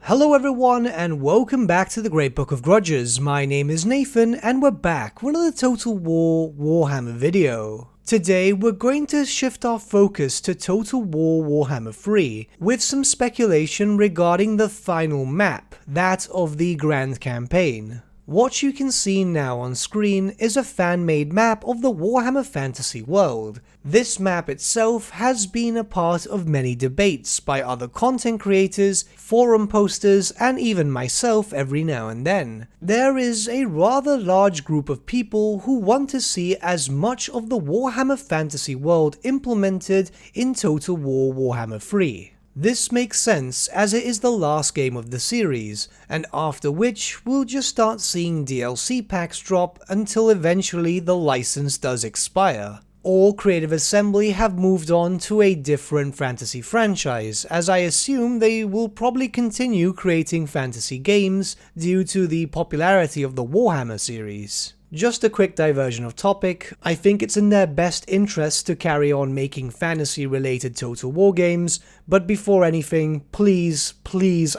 Hello everyone and welcome back to the Great Book of Grudges. My name is Nathan and we're back with another Total War Warhammer video. Today we're going to shift our focus to Total War Warhammer 3 with some speculation regarding the final map, that of the Grand Campaign. What you can see now on screen is a fan-made map of the Warhammer fantasy world. This map itself has been a part of many debates by other content creators, forum posters, and even myself every now and then. There is a rather large group of people who want to see as much of the Warhammer fantasy world implemented in Total War Warhammer 3. This makes sense as it is the last game of the series, and after which we'll just start seeing DLC packs drop until eventually the license does expire. All Creative Assembly have moved on to a different fantasy franchise, as I assume they will probably continue creating fantasy games due to the popularity of the Warhammer series. Just a quick diversion of topic, I think it's in their best interest to carry on making fantasy-related Total War games, but before anything, please,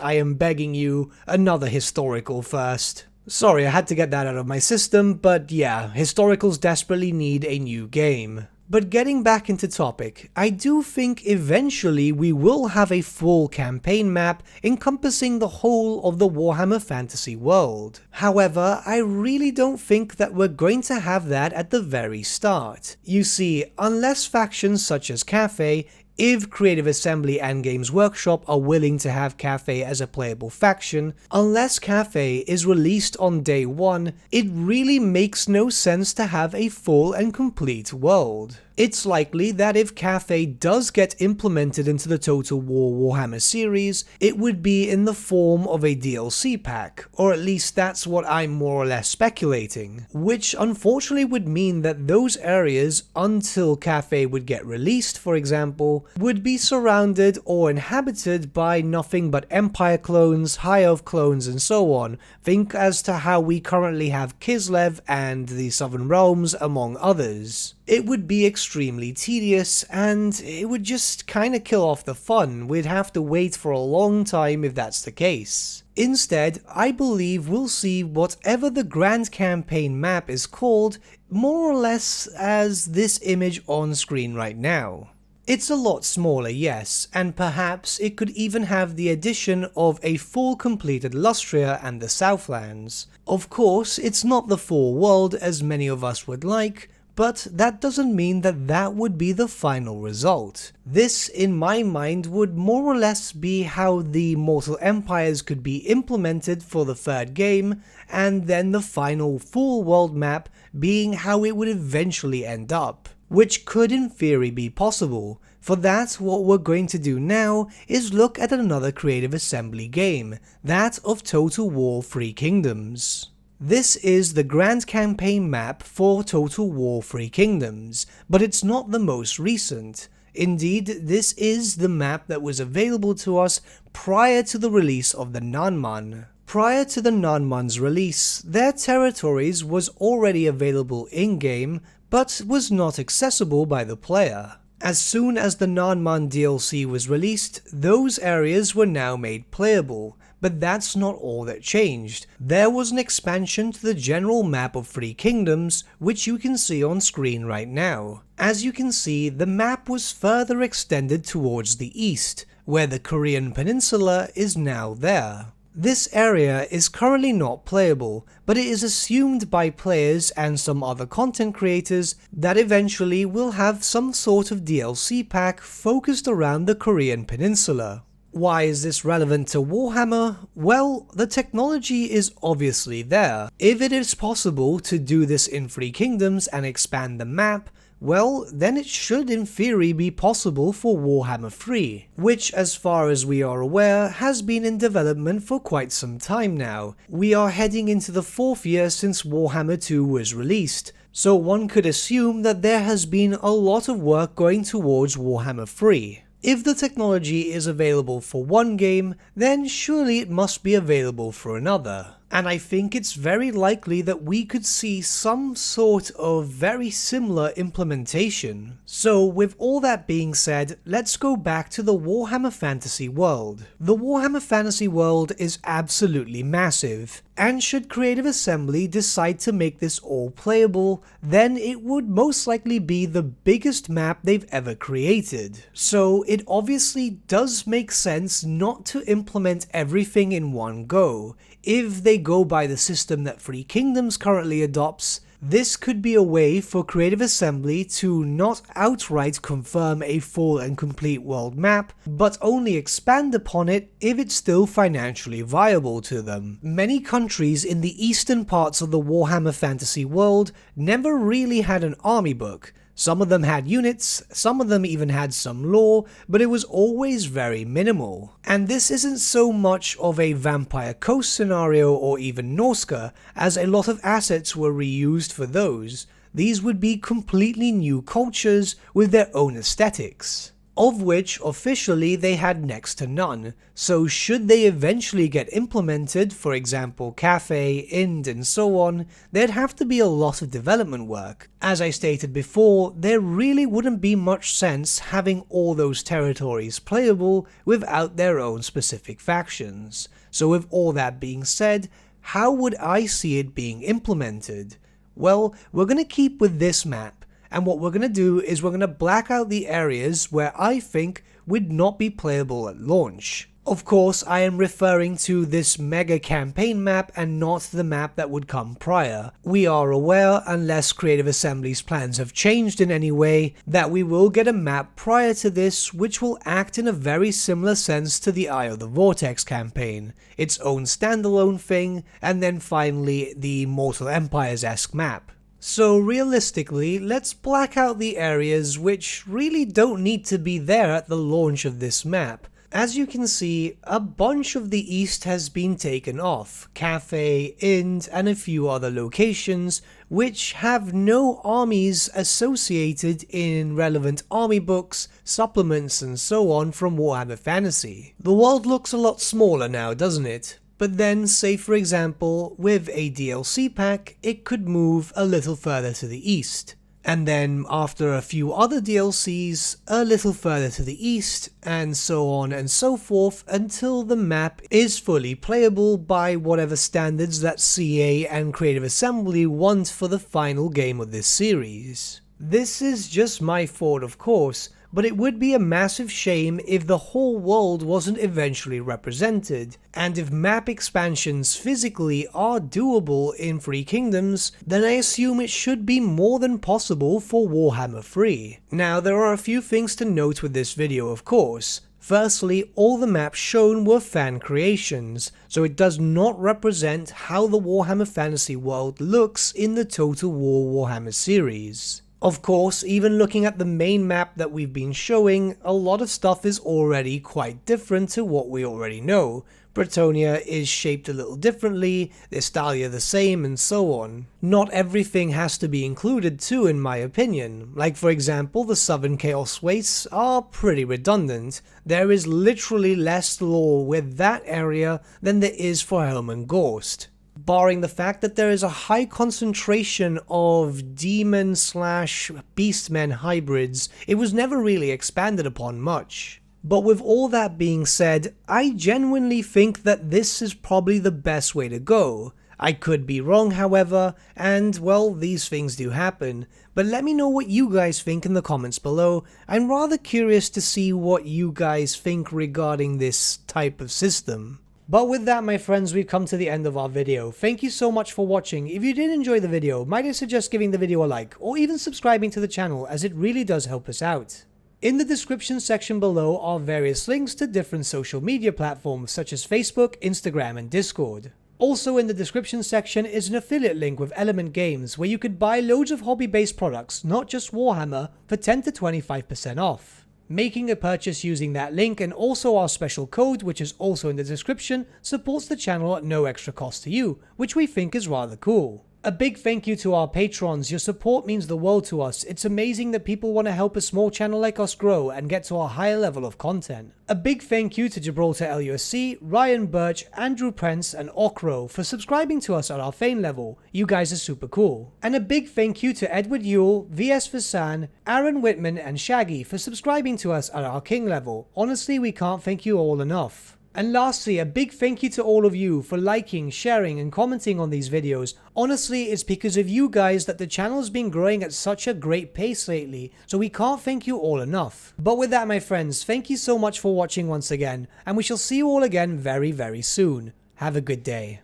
I am begging you, another historical first. Sorry, I had to get that out of my system, but yeah, historicals desperately need a new game. But getting back into topic, I do think eventually we will have a full campaign map encompassing the whole of the Warhammer fantasy world. However, I really don't think that we're going to have that at the very start. You see, unless factions such as Cathay, if Creative Assembly and Games Workshop are willing to have Cathay as a playable faction, unless Cathay is released on day one, it really makes no sense to have a full and complete world. It's likely that if Cathay does get implemented into the Total War Warhammer series, it would be in the form of a DLC pack, or at least that's what I'm more or less speculating, which unfortunately would mean that those areas, until Cathay would get released for example, would be surrounded or inhabited by nothing but Empire clones, High Elf clones and so on. Think as to how we currently have Kislev and the Southern Realms among others. It would be extremely tedious and it would just kinda kill off the fun. We'd have to wait for a long time if that's the case. Instead, I believe we'll see whatever the Grand Campaign map is called more or less as this image on screen right now. It's a lot smaller, yes, and perhaps it could even have the addition of a full completed Lustria and the Southlands. Of course, it's not the full world as many of us would like, but that doesn't mean that that would be the final result. This, in my mind, would more or less be how the Mortal Empires could be implemented for the third game, and then the final full world map being how it would eventually end up. Which could in theory be possible. For that, what we're going to do now is look at another Creative Assembly game, that of Total War 3 Kingdoms. This is the Grand Campaign map for Total War 3 Kingdoms, but it's not the most recent. Indeed, this is the map that was available to us prior to the release of the Nanman. Prior to the Nanman's release, their territories was already available in-game, but was not accessible by the player. As soon as the Nanman DLC was released, those areas were now made playable, but that's not all that changed. There was an expansion to the general map of 3 Kingdoms, which you can see on screen right now. As you can see, the map was further extended towards the east, where the Korean peninsula is now there. This area is currently not playable, but it is assumed by players and some other content creators that eventually we'll have some sort of DLC pack focused around the Korean peninsula. Why is this relevant to Warhammer? Well, the technology is obviously there. If it is possible to do this in 3 Kingdoms and expand the map, well, then it should in theory be possible for Warhammer 3, which as far as we are aware has been in development for quite some time now. We are heading into the 4th year since Warhammer 2 was released, so one could assume that there has been a lot of work going towards Warhammer 3. If the technology is available for one game, then surely it must be available for another. And I think it's very likely that we could see some sort of very similar implementation. So with all that being said, let's go back to the Warhammer Fantasy world. The Warhammer Fantasy world is absolutely massive, and should Creative Assembly decide to make this all playable, then it would most likely be the biggest map they've ever created. So it obviously does make sense not to implement everything in one go. If they go by the system that Three Kingdoms currently adopts, this could be a way for Creative Assembly to not outright confirm a full and complete world map, but only expand upon it if it's still financially viable to them. Many countries in the eastern parts of the Warhammer Fantasy world never really had an army book. Some of them had units, some of them even had some lore, but it was always very minimal. And this isn't so much of a Vampire Coast scenario or even Norska, as a lot of assets were reused for those. These would be completely new cultures with their own aesthetics, of which officially they had next to none, so should they eventually get implemented, for example Cafe, Ind and so on, there'd have to be a lot of development work. As I stated before, there really wouldn't be much sense having all those territories playable without their own specific factions. So with all that being said, how would I see it being implemented? Well, we're going to keep with this map. And what we're going to do is we're going to black out the areas where I think would not be playable at launch. Of course, I am referring to this mega campaign map and not the map that would come prior. We are aware, unless Creative Assembly's plans have changed in any way, that we will get a map prior to this which will act in a very similar sense to the Eye of the Vortex campaign, its own standalone thing, and then finally the Mortal Empires-esque map. So realistically, let's black out the areas which really don't need to be there at the launch of this map. As you can see, a bunch of the east has been taken off, Cafe, Ind, and a few other locations, which have no armies associated in relevant army books, supplements and so on from Warhammer Fantasy. The world looks a lot smaller now, doesn't it? But then, say for example, with a DLC pack, it could move a little further to the east. And then after a few other DLCs, a little further to the east, and so on and so forth until the map is fully playable by whatever standards that CA and Creative Assembly want for the final game of this series. This is just my thought, of course, but it would be a massive shame if the whole world wasn't eventually represented, and if map expansions physically are doable in Three Kingdoms, then I assume it should be more than possible for Warhammer 3. Now, there are a few things to note with this video, of course. Firstly, all the maps shown were fan creations, so it does not represent how the Warhammer Fantasy world looks in the Total War Warhammer series. Of course, even looking at the main map that we've been showing, a lot of stuff is already quite different to what we already know. Bretonnia is shaped a little differently, Estalia the same, and so on. Not everything has to be included too, in my opinion. Like for example, the Southern Chaos Wastes are pretty redundant. There is literally less lore with that area than there is for Helm and Gorst. Barring the fact that there is a high concentration of demon/beastmen hybrids, it was never really expanded upon much. But with all that being said, I genuinely think that this is probably the best way to go. I could be wrong, however, and well, these things do happen, but let me know what you guys think in the comments below. I'm rather curious to see what you guys think regarding this type of system. But with that, my friends, we've come to the end of our video. Thank you so much for watching. If you did enjoy the video, might I suggest giving the video a like, or even subscribing to the channel, as it really does help us out. In the description section below are various links to different social media platforms such as Facebook, Instagram, and Discord. Also in the description section is an affiliate link with Element Games where you could buy loads of hobby-based products, not just Warhammer, for 10 to 25% off. Making a purchase using that link and also our special code, which is also in the description, supports the channel at no extra cost to you, which we think is rather cool. A big thank you to our patrons. Your support means the world to us. It's amazing that people want to help a small channel like us grow and get to a higher level of content. A big thank you to Gibraltar LUSC, Ryan Bertsche, Andrew Prince, and Okro for subscribing to us at our Fane level. You guys are super cool. And a big thank you to Edward Yule, VS Vasan, Aaron Whitman, and Shaggy for subscribing to us at our King level. Honestly, we can't thank you all enough. And lastly, a big thank you to all of you for liking, sharing, and commenting on these videos. Honestly, it's because of you guys that the channel's been growing at such a great pace lately, so we can't thank you all enough. But with that, my friends, thank you so much for watching once again, and we shall see you all again very, very soon. Have a good day.